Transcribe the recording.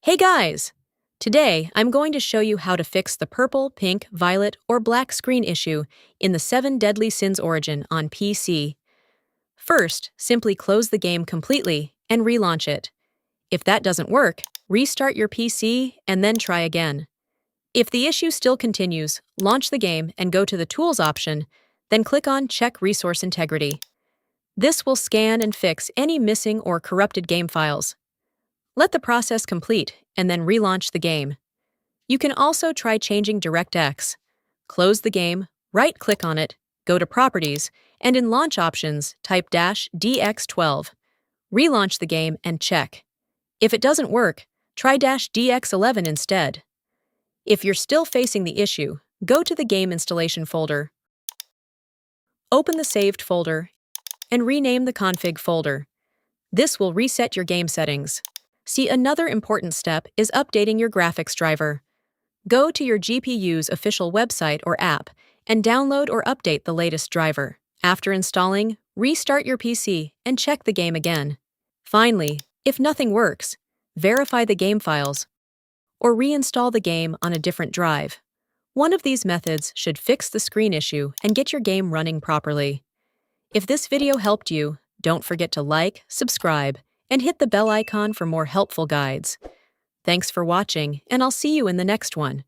Hey guys! Today, I'm going to show you how to fix the purple, pink, violet, or black screen issue in the 7 Deadly Sins Origin on PC. First, simply close the game completely and relaunch it. If that doesn't work, restart your PC and then try again. If the issue still continues, launch the game and go to the Tools option, then click on Check Resource Integrity. This will scan and fix any missing or corrupted game files. Let the process complete, and then relaunch the game. You can also try changing DirectX. Close the game, right-click on it, go to Properties, and in Launch Options, type -DX12. Relaunch the game and check. If it doesn't work, try -DX11 instead. If you're still facing the issue, go to the Game Installation folder. Open the saved folder and rename the config folder. This will reset your game settings. See, another important step is updating your graphics driver. Go to your GPU's official website or app and download or update the latest driver. After installing, restart your PC and check the game again. Finally, if nothing works, verify the game files or reinstall the game on a different drive. One of these methods should fix the screen issue and get your game running properly. If this video helped you, don't forget to like, subscribe, and hit the bell icon for more helpful guides. Thanks for watching, and I'll see you in the next one.